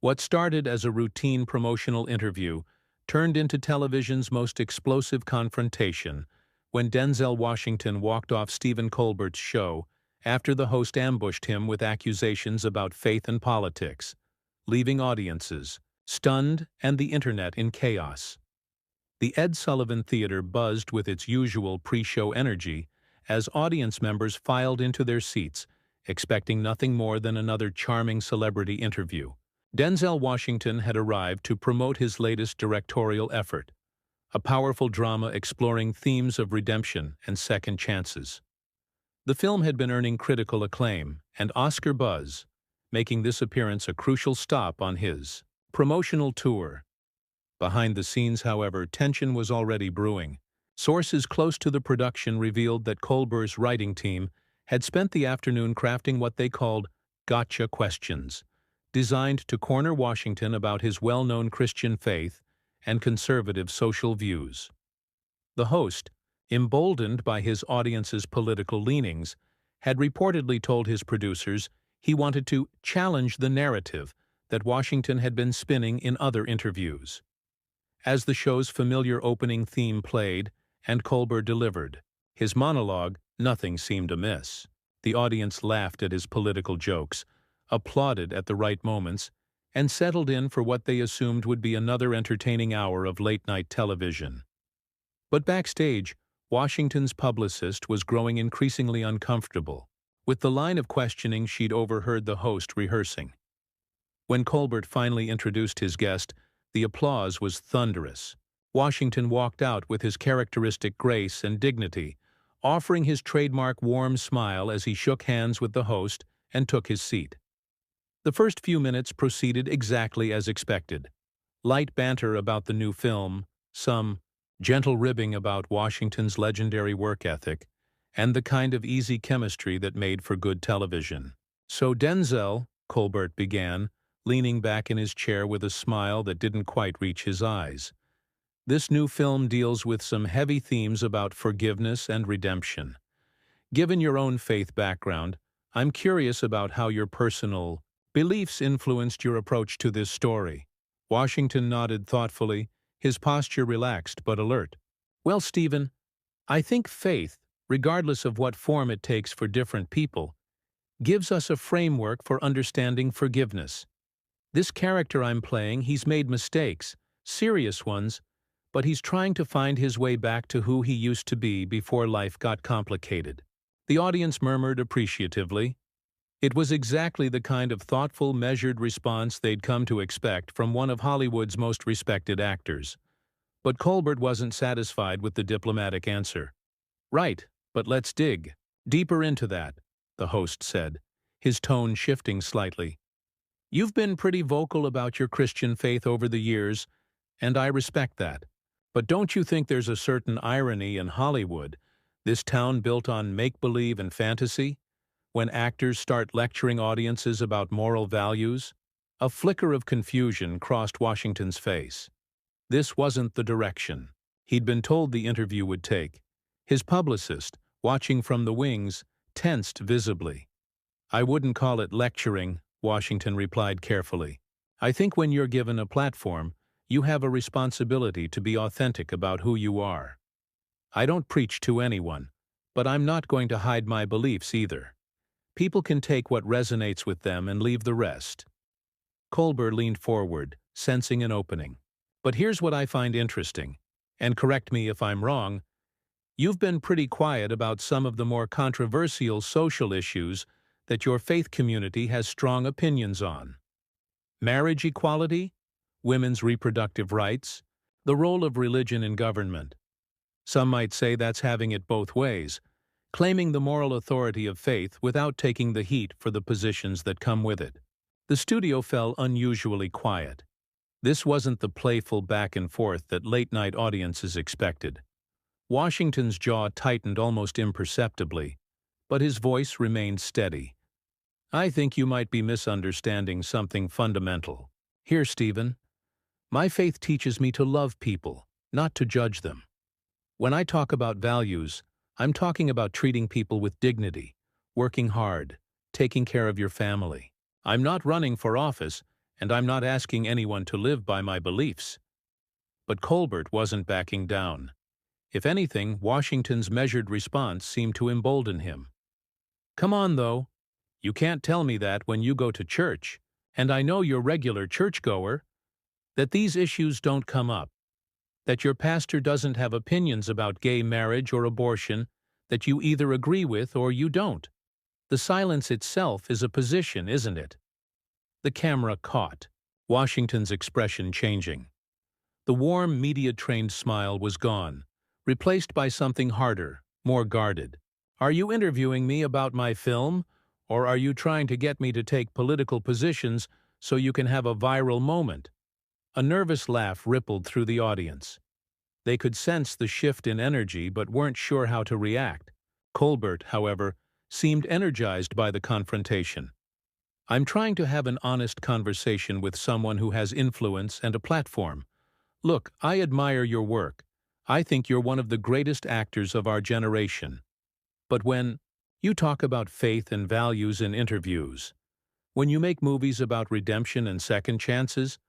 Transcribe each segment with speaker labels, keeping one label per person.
Speaker 1: What started as a routine promotional interview turned into television's most explosive confrontation when Denzel Washington walked off Stephen Colbert's show after the host ambushed him with accusations about faith and politics, leaving audiences stunned and the internet in chaos. The Ed Sullivan Theater buzzed with its usual pre-show energy as audience members filed into their seats, expecting nothing more than another charming celebrity interview. Denzel Washington had arrived to promote his latest directorial effort, a powerful drama exploring themes of redemption and second chances. The film had been earning critical acclaim and Oscar buzz, making this appearance a crucial stop on his promotional tour. Behind the scenes, however, tension was already brewing. Sources close to the production revealed that Colbert's writing team had spent the afternoon crafting what they called gotcha questions, designed to corner Washington about his well-known Christian faith and conservative social views. The host, emboldened by his audience's political leanings, had reportedly told his producers he wanted to challenge the narrative that Washington had been spinning in other interviews. As the show's familiar opening theme played and Colbert delivered his monologue, nothing seemed amiss. The audience laughed at his political jokes, applauded at the right moments, and settled in for what they assumed would be another entertaining hour of late-night television. But backstage, Washington's publicist was growing increasingly uncomfortable with the line of questioning she'd overheard the host rehearsing. When Colbert finally introduced his guest, the applause was thunderous. Washington walked out with his characteristic grace and dignity, offering his trademark warm smile as he shook hands with the host and took his seat. The first few minutes proceeded exactly as expected. Light banter about the new film, some gentle ribbing about Washington's legendary work ethic, and the kind of easy chemistry that made for good television. "So Denzel," Colbert began, leaning back in his chair with a smile that didn't quite reach his eyes. "This new film deals with some heavy themes about forgiveness and redemption. Given your own faith background, I'm curious about how your personal beliefs influenced your approach to this story." Washington nodded thoughtfully, his posture relaxed but alert. "Well, Stephen, I think faith, regardless of what form it takes for different people, gives us a framework for understanding forgiveness. This character I'm playing, he's made mistakes, serious ones, but he's trying to find his way back to who he used to be before life got complicated." The audience murmured appreciatively. It was exactly the kind of thoughtful, measured response they'd come to expect from one of Hollywood's most respected actors. But Colbert wasn't satisfied with the diplomatic answer. "Right, but let's dig deeper into that," the host said, his tone shifting slightly. "You've been pretty vocal about your Christian faith over the years, and I respect that. But don't you think there's a certain irony in Hollywood, this town built on make-believe and fantasy, when actors start lecturing audiences about moral values?" A flicker of confusion crossed Washington's face. This wasn't the direction he'd been told the interview would take. His publicist, watching from the wings, tensed visibly. "I wouldn't call it lecturing," Washington replied carefully. "I think when you're given a platform, you have a responsibility to be authentic about who you are. I don't preach to anyone, but I'm not going to hide my beliefs either. People can take what resonates with them and leave the rest." Colbert leaned forward, sensing an opening. "But here's what I find interesting, and correct me if I'm wrong. You've been pretty quiet about some of the more controversial social issues that your faith community has strong opinions on. Marriage equality, women's reproductive rights, the role of religion in government. Some might say that's having it both ways, claiming the moral authority of faith without taking the heat for the positions that come with it." The studio fell unusually quiet. This wasn't the playful back and forth that late-night audiences expected. Washington's jaw tightened almost imperceptibly, but his voice remained steady. "I think you might be misunderstanding something fundamental. Here, Stephen, my faith teaches me to love people, not to judge them. When I talk about values, I'm talking about treating people with dignity, working hard, taking care of your family. I'm not running for office, and I'm not asking anyone to live by my beliefs. But Colbert wasn't backing down. If anything, Washington's measured response seemed to embolden him. Come on, though. You can't tell me that when you go to church, and I know you're regular churchgoer, that these issues don't come up, that your pastor doesn't have opinions about gay marriage or abortion, that you either agree with or you don't. The silence itself is a position, isn't it? The camera caught Washington's expression changing. The warm, media-trained smile was gone, replaced by something harder, more guarded. Are you interviewing me about my film, or are you trying to get me to take political positions so you can have a viral moment? A nervous laugh rippled through the audience. They could sense the shift in energy but weren't sure how to react. Colbert, however, seemed energized by the confrontation. I'm trying to have an honest conversation with someone who has influence and a platform. Look, I admire your work. I think you're one of the greatest actors of our generation. But when you talk about faith and values in interviews, when you make movies about redemption and second chances,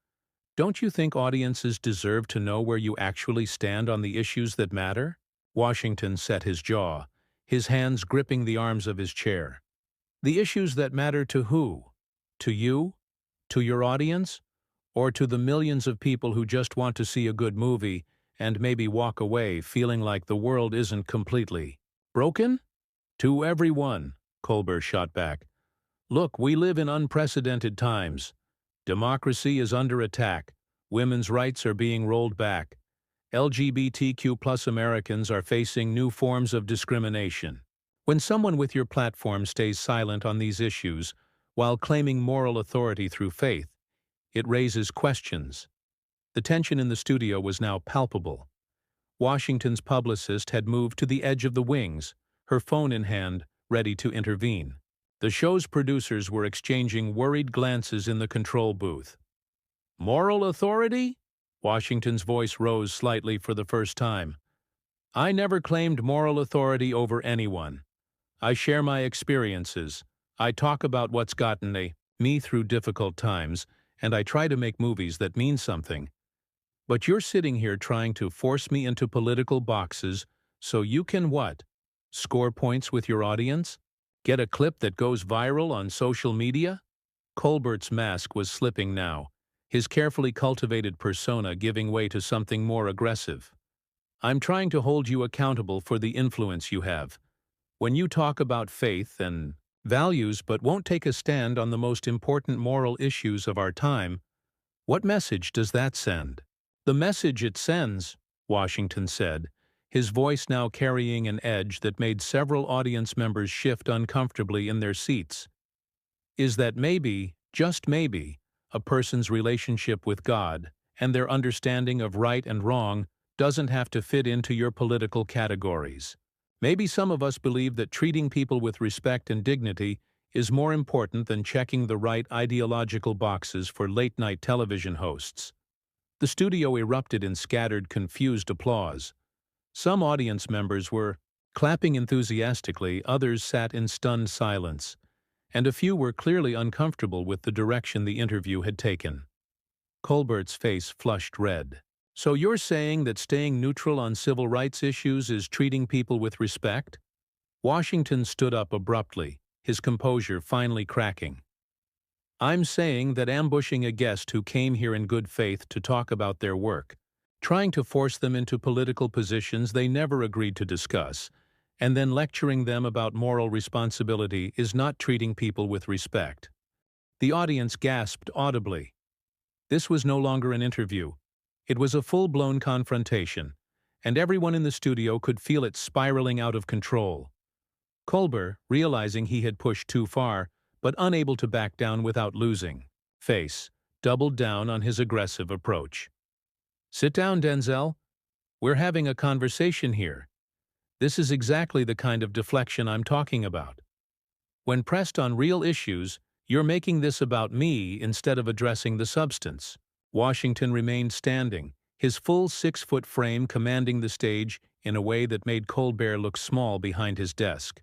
Speaker 1: don't you think audiences deserve to know where you actually stand on the issues that matter? Washington set his jaw, his hands gripping the arms of his chair. The issues that matter to who? To you? To your audience? Or to the millions of people who just want to see a good movie and maybe walk away feeling like the world isn't completely broken? To everyone, Colbert shot back. Look, we live in unprecedented times. Democracy is under attack. Women's rights are being rolled back. LGBTQ+ Americans are facing new forms of discrimination. When someone with your platform stays silent on these issues while claiming moral authority through faith, it raises questions. The tension in the studio was now palpable. Washington's publicist had moved to the edge of the wings, her phone in hand, ready to intervene. The show's producers were exchanging worried glances in the control booth. Moral authority? Washington's voice rose slightly for the first time. I never claimed moral authority over anyone. I share my experiences. I talk about what's gotten me through difficult times, and I try to make movies that mean something. But you're sitting here trying to force me into political boxes so you can what? Score points with your audience? Get a clip that goes viral on social media? Colbert's mask was slipping now, his carefully cultivated persona giving way to something more aggressive. I'm trying to hold you accountable for the influence you have. When you talk about faith and values but won't take a stand on the most important moral issues of our time, what message does that send? The message it sends, Washington said, his voice now carrying an edge that made several audience members shift uncomfortably in their seats, is that maybe, just maybe, a person's relationship with God and their understanding of right and wrong doesn't have to fit into your political categories. Maybe some of us believe that treating people with respect and dignity is more important than checking the right ideological boxes for late-night television hosts. The studio erupted in scattered, confused applause. Some audience members were clapping enthusiastically, others sat in stunned silence, and a few were clearly uncomfortable with the direction the interview had taken. Colbert's face flushed red. So you're saying that staying neutral on civil rights issues is treating people with respect? Washington stood up abruptly, his composure finally cracking. I'm saying that ambushing a guest who came here in good faith to talk about their work, trying to force them into political positions they never agreed to discuss, and then lecturing them about moral responsibility is not treating people with respect. The audience gasped audibly. This was no longer an interview. It was a full-blown confrontation, and everyone in the studio could feel it spiraling out of control. Colbert, realizing he had pushed too far, but unable to back down without losing face, doubled down on his aggressive approach. Sit down, Denzel. We're having a conversation here. This is exactly the kind of deflection I'm talking about. When pressed on real issues, you're making this about me instead of addressing the substance. Washington remained standing, his full 6-foot frame commanding the stage in a way that made Colbert look small behind his desk.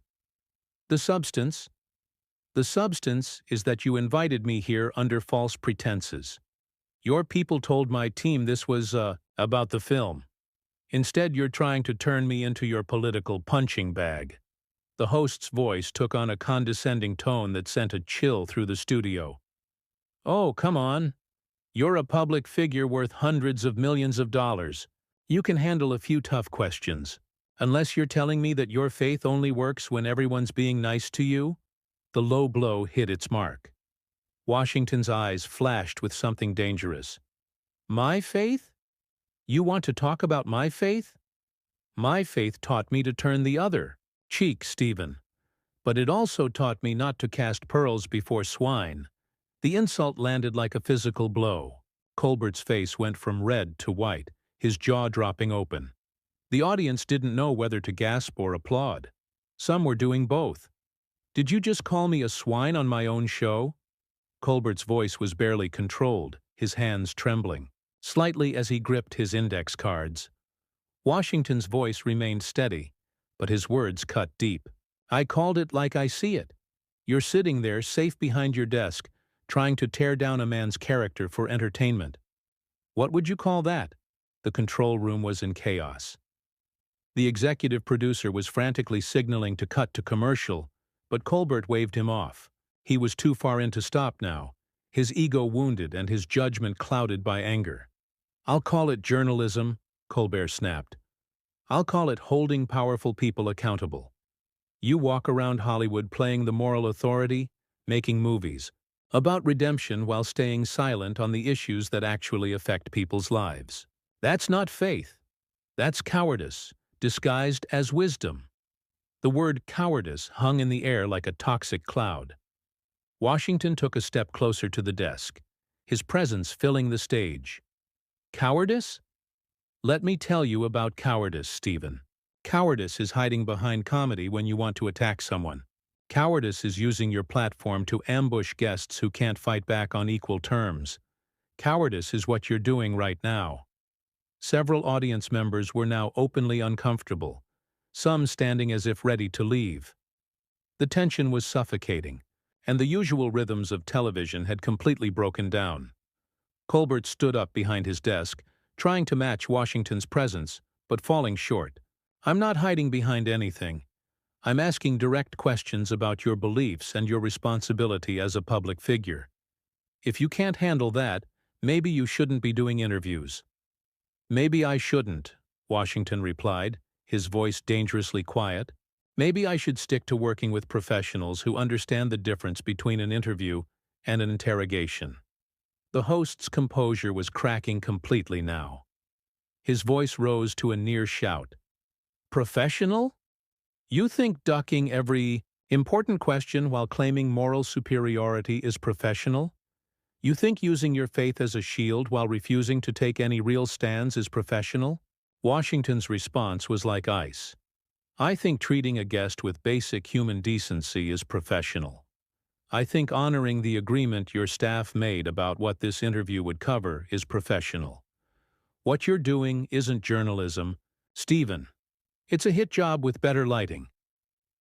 Speaker 1: The substance? The substance is that you invited me here under false pretenses. Your people told my team this was, about the film. Instead, you're trying to turn me into your political punching bag." The host's voice took on a condescending tone that sent a chill through the studio. "Oh, come on. You're a public figure worth hundreds of millions of dollars. You can handle a few tough questions. Unless you're telling me that your faith only works when everyone's being nice to you?" The low blow hit its mark. Washington's eyes flashed with something dangerous. "My faith? You want to talk about my faith? My faith taught me to turn the other cheek, Stephen. But it also taught me not to cast pearls before swine." The insult landed like a physical blow. Colbert's face went from red to white, his jaw dropping open. The audience didn't know whether to gasp or applaud. Some were doing both. "Did you just call me a swine on my own show?" Colbert's voice was barely controlled, his hands trembling slightly as he gripped his index cards. Washington's voice remained steady, but his words cut deep. "I called it like I see it. You're sitting there, safe behind your desk, trying to tear down a man's character for entertainment. What would you call that?" The control room was in chaos. The executive producer was frantically signaling to cut to commercial, but Colbert waved him off. He was too far in to stop now, his ego wounded and his judgment clouded by anger. "I'll call it journalism," Colbert snapped. "I'll call it holding powerful people accountable. You walk around Hollywood playing the moral authority, making movies about redemption while staying silent on the issues that actually affect people's lives. That's not faith. That's cowardice, disguised as wisdom." The word cowardice hung in the air like a toxic cloud. Washington took a step closer to the desk, his presence filling the stage. "Cowardice? Let me tell you about cowardice, Stephen. Cowardice is hiding behind comedy when you want to attack someone. Cowardice is using your platform to ambush guests who can't fight back on equal terms. Cowardice is what you're doing right now." Several audience members were now openly uncomfortable, some standing as if ready to leave. The tension was suffocating, and the usual rhythms of television had completely broken down. Colbert stood up behind his desk, trying to match Washington's presence, but falling short. "I'm not hiding behind anything. I'm asking direct questions about your beliefs and your responsibility as a public figure. If you can't handle that, maybe you shouldn't be doing interviews." "Maybe I shouldn't," Washington replied, his voice dangerously quiet. "Maybe I should stick to working with professionals who understand the difference between an interview and an interrogation." The host's composure was cracking completely now. His voice rose to a near shout. "Professional? You think ducking every important question while claiming moral superiority is professional? You think using your faith as a shield while refusing to take any real stands is professional?" Washington's response was like ice. "I think treating a guest with basic human decency is professional. I think honoring the agreement your staff made about what this interview would cover is professional. What you're doing isn't journalism, Stephen. It's a hit job with better lighting."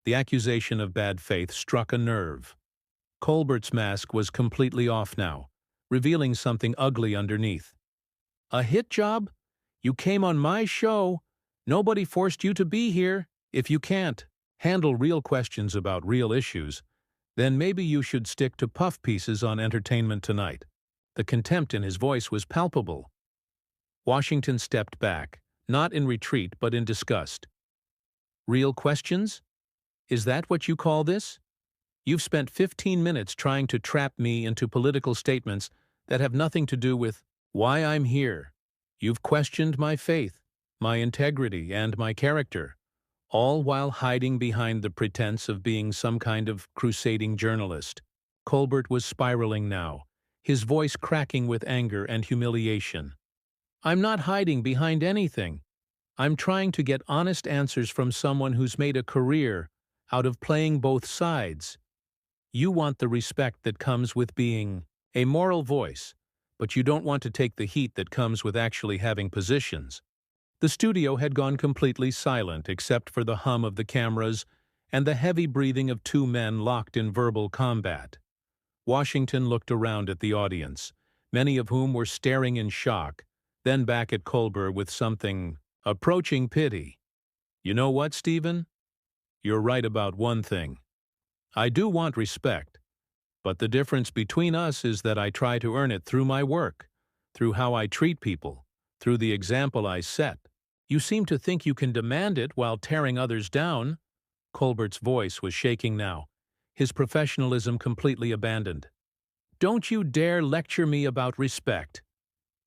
Speaker 1: The accusation of bad faith struck a nerve. Colbert's mask was completely off now, revealing something ugly underneath. "A hit job? You came on my show. Nobody forced you to be here. If you can't handle real questions about real issues, then maybe you should stick to puff pieces on Entertainment Tonight." The contempt in his voice was palpable. Washington stepped back, not in retreat but in disgust. "Real questions? Is that what you call this? You've spent 15 minutes trying to trap me into political statements that have nothing to do with why I'm here. You've questioned my faith, my integrity, and my character, all while hiding behind the pretense of being some kind of crusading journalist." Colbert was spiraling now, his voice cracking with anger and humiliation. "I'm not hiding behind anything. I'm trying to get honest answers from someone who's made a career out of playing both sides. You want the respect that comes with being a moral voice, but you don't want to take the heat that comes with actually having positions." The studio had gone completely silent except for the hum of the cameras and the heavy breathing of two men locked in verbal combat. Washington looked around at the audience, many of whom were staring in shock, then back at Colbert with something approaching pity. "You know what, Stephen? You're right about one thing. I do want respect, but the difference between us is that I try to earn it through my work, through how I treat people, through the example I set. You seem to think you can demand it while tearing others down." Colbert's voice was shaking now, his professionalism completely abandoned. "Don't you dare lecture me about respect.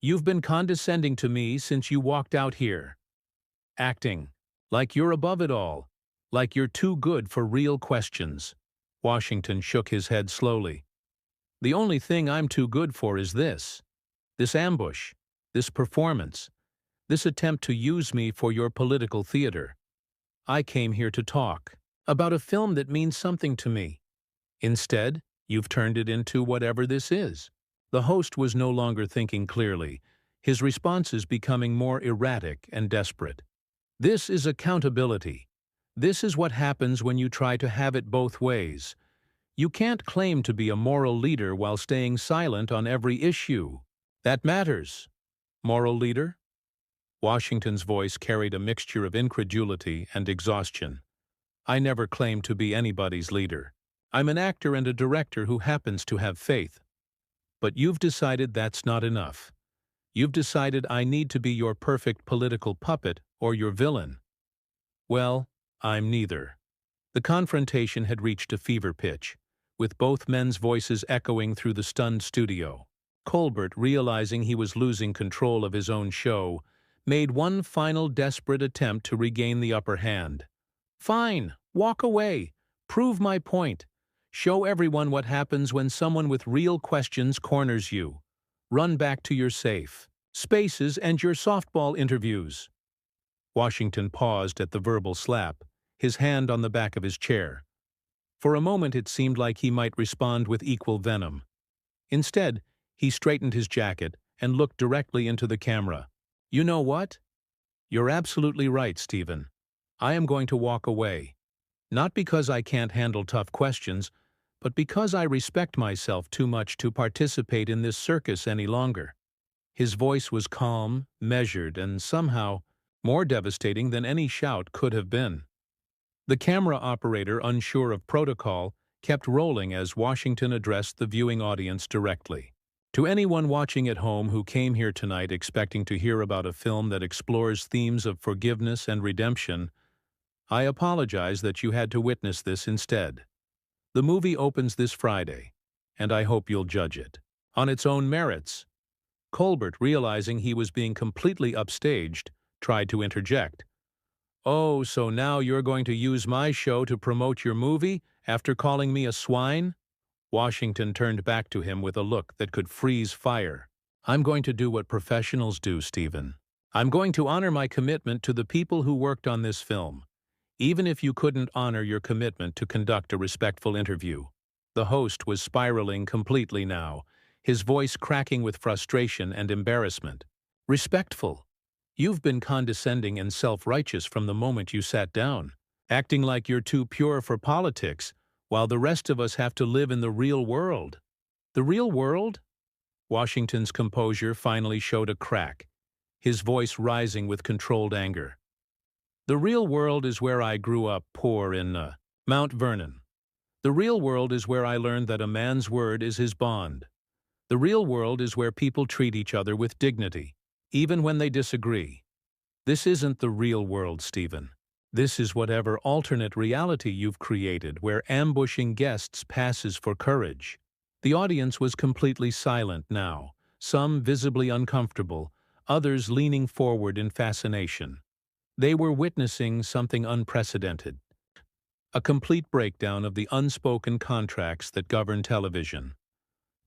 Speaker 1: You've been condescending to me since you walked out here. Acting like you're above it all, like you're too good for real questions." Washington shook his head slowly. "The only thing I'm too good for is this ambush, this performance, this attempt to use me for your political theater. I came here to talk about a film that means something to me. Instead, you've turned it into whatever this is." The host was no longer thinking clearly, his responses becoming more erratic and desperate. "This is accountability. This is what happens when you try to have it both ways. You can't claim to be a moral leader while staying silent on every issue that matters." "Moral leader?" Washington's voice carried a mixture of incredulity and exhaustion. "I never claimed to be anybody's leader. I'm an actor and a director who happens to have faith. But you've decided that's not enough. You've decided I need to be your perfect political puppet or your villain. Well, I'm neither." The confrontation had reached a fever pitch, with both men's voices echoing through the stunned studio. Colbert, realizing he was losing control of his own show, made one final desperate attempt to regain the upper hand. "Fine, walk away. Prove my point. Show everyone what happens when someone with real questions corners you. Run back to your safe spaces and your softball interviews." Washington paused at the verbal slap, his hand on the back of his chair. For a moment it seemed like he might respond with equal venom. Instead, he straightened his jacket and looked directly into the camera. "You know what? You're absolutely right, Stephen. I am going to walk away. Not because I can't handle tough questions, but because I respect myself too much to participate in this circus any longer." His voice was calm, measured, and somehow more devastating than any shout could have been. The camera operator, unsure of protocol, kept rolling as Washington addressed the viewing audience directly. "To anyone watching at home who came here tonight expecting to hear about a film that explores themes of forgiveness and redemption, I apologize that you had to witness this instead. The movie opens this Friday, and I hope you'll judge it on its own merits." Colbert, realizing he was being completely upstaged, tried to interject. "Oh, so now you're going to use my show to promote your movie after calling me a swine?" Washington turned back to him with a look that could freeze fire. "I'm going to do what professionals do, Stephen. I'm going to honor my commitment to the people who worked on this film, even if you couldn't honor your commitment to conduct a respectful interview." The host was spiraling completely now, his voice cracking with frustration and embarrassment. "Respectful? You've been condescending and self-righteous from the moment you sat down, acting like you're too pure for politics, while the rest of us have to live in the real world." "The real world?" Washington's composure finally showed a crack, his voice rising with controlled anger. "The real world is where I grew up poor in Mount Vernon. The real world is where I learned that a man's word is his bond. The real world is where people treat each other with dignity, even when they disagree. This isn't the real world, Stephen. This is whatever alternate reality you've created where ambushing guests passes for courage." The audience was completely silent now, some visibly uncomfortable, others leaning forward in fascination. They were witnessing something unprecedented. A complete breakdown of the unspoken contracts that govern television.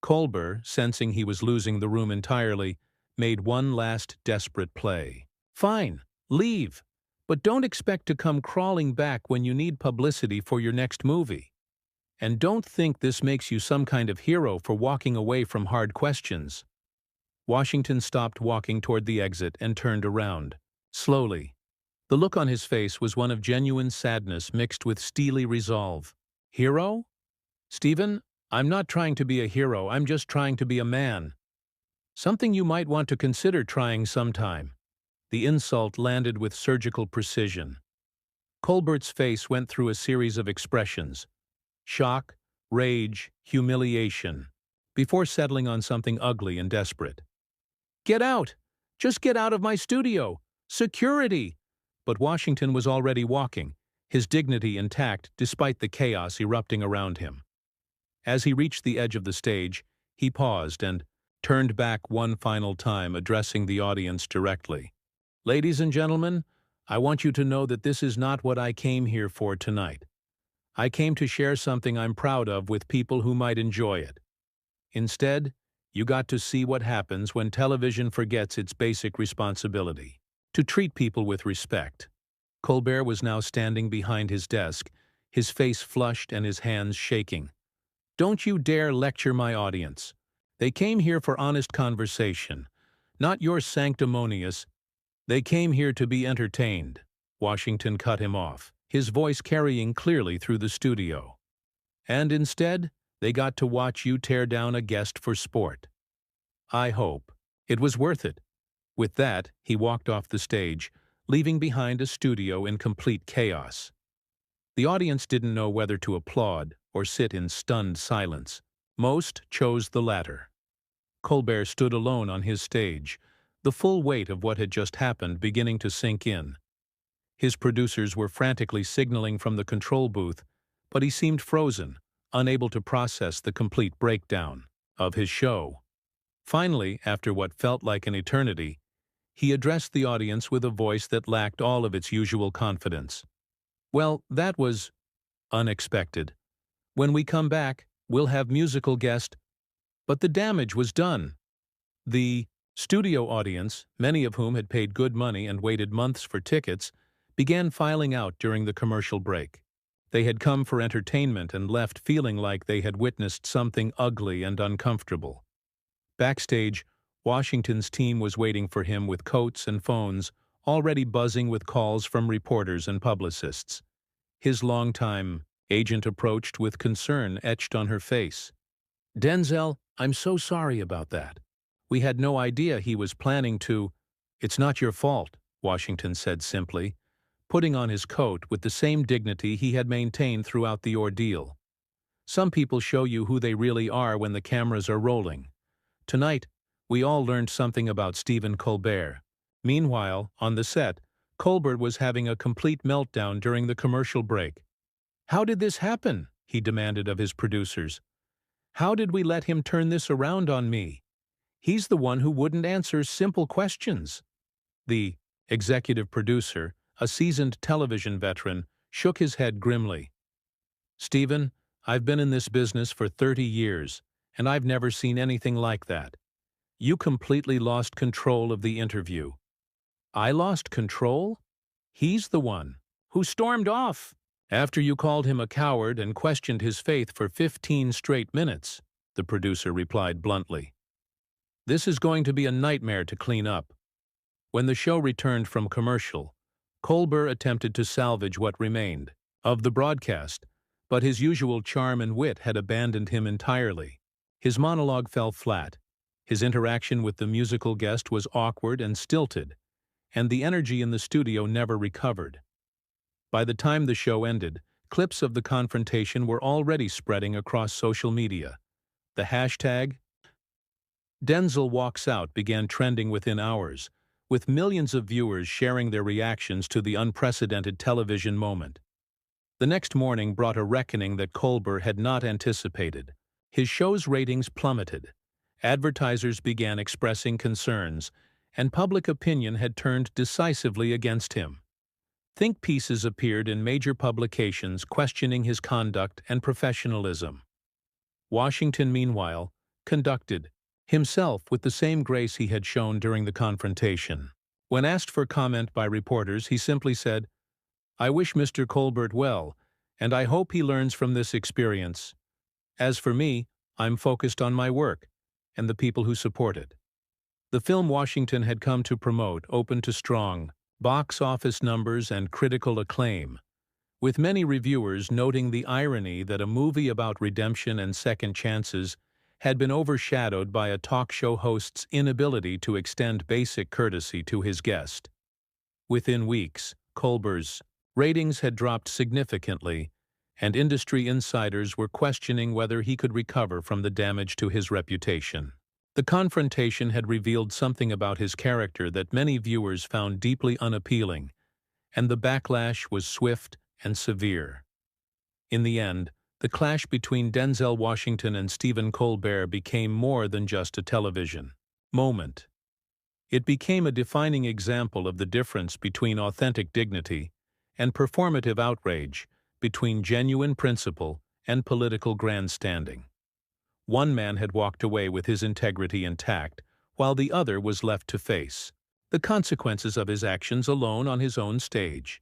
Speaker 1: Colbert, sensing he was losing the room entirely, made one last desperate play. "Fine, leave, but don't expect to come crawling back when you need publicity for your next movie. And don't think this makes you some kind of hero for walking away from hard questions." Washington stopped walking toward the exit and turned around. Slowly, The look on his face was one of genuine sadness mixed with steely resolve. Hero? Stephen, I'm not trying to be a hero, I'm just trying to be a man. Something you might want to consider trying sometime. The insult landed with surgical precision. Colbert's face went through a series of expressions: shock, rage, humiliation, before settling on something ugly and desperate. Get out! Just get out of my studio! Security! But Washington was already walking, his dignity intact despite the chaos erupting around him. As he reached the edge of the stage, he paused and turned back one final time, addressing the audience directly. Ladies and gentlemen, I want you to know that this is not what I came here for tonight. I came to share something I'm proud of with people who might enjoy it. Instead, you got to see what happens when television forgets its basic responsibility: to treat people with respect. Colbert was now standing behind his desk, his face flushed and his hands shaking. Don't you dare lecture my audience. They came here for honest conversation, not your sanctimonious. They came here to be entertained. Washington cut him off, his voice carrying clearly through the studio. And instead, they got to watch you tear down a guest for sport. I hope it was worth it. With that, he walked off the stage, leaving behind a studio in complete chaos. The audience didn't know whether to applaud or sit in stunned silence. Most chose the latter. Colbert stood alone on his stage, the full weight of what had just happened beginning to sink in. His producers were frantically signaling from the control booth, but he seemed frozen, unable to process the complete breakdown of his show. Finally, after what felt like an eternity, he addressed the audience with a voice that lacked all of its usual confidence. Well, that was unexpected. When we come back, we'll have musical guest. But the damage was done. The studio audience, many of whom had paid good money and waited months for tickets, began filing out during the commercial break. They had come for entertainment and left feeling like they had witnessed something ugly and uncomfortable. Backstage, Washington's team was waiting for him with coats and phones, already buzzing with calls from reporters and publicists. His longtime agent approached with concern etched on her face. Denzel, I'm so sorry about that. We had no idea he was planning to. It's not your fault, Washington said simply, putting on his coat with the same dignity he had maintained throughout the ordeal. Some people show you who they really are when the cameras are rolling. Tonight, we all learned something about Stephen Colbert. Meanwhile, on the set, Colbert was having a complete meltdown during the commercial break. How did this happen? He demanded of his producers. How did we let him turn this around on me? He's the one who wouldn't answer simple questions. The executive producer, a seasoned television veteran, shook his head grimly. Stephen, I've been in this business for 30 years, and I've never seen anything like that. You completely lost control of the interview. I lost control? He's the one who stormed off after you called him a coward and questioned his faith for 15 straight minutes, the producer replied bluntly. This is going to be a nightmare to clean up. When the show returned from commercial, Colbert attempted to salvage what remained of the broadcast, but his usual charm and wit had abandoned him entirely. His monologue fell flat. His interaction with the musical guest was awkward and stilted, and the energy in the studio never recovered. By the time the show ended, clips of the confrontation were already spreading across social media. The hashtag Denzel walks out began trending within hours, with millions of viewers sharing their reactions to the unprecedented television moment. The next morning brought a reckoning that Colbert had not anticipated. His show's ratings plummeted. Advertisers began expressing concerns, and public opinion had turned decisively against him. Think pieces appeared in major publications questioning his conduct and professionalism. Washington, meanwhile, conducted himself with the same grace he had shown during the confrontation. When asked for comment by reporters, he simply said, I wish Mr. Colbert well, and I hope he learns from this experience. As for me, I'm focused on my work and the people who support it. The film Washington had come to promote opened to strong box office numbers, and critical acclaim, with many reviewers noting the irony that a movie about redemption and second chances had been overshadowed by a talk show host's inability to extend basic courtesy to his guest. Within weeks, Colbert's ratings had dropped significantly, and industry insiders were questioning whether he could recover from the damage to his reputation. The confrontation had revealed something about his character that many viewers found deeply unappealing, and the backlash was swift and severe. In the end, the clash between Denzel Washington and Stephen Colbert became more than just a television moment. It became a defining example of the difference between authentic dignity and performative outrage, between genuine principle and political grandstanding. One man had walked away with his integrity intact, while the other was left to face the consequences of his actions alone on his own stage.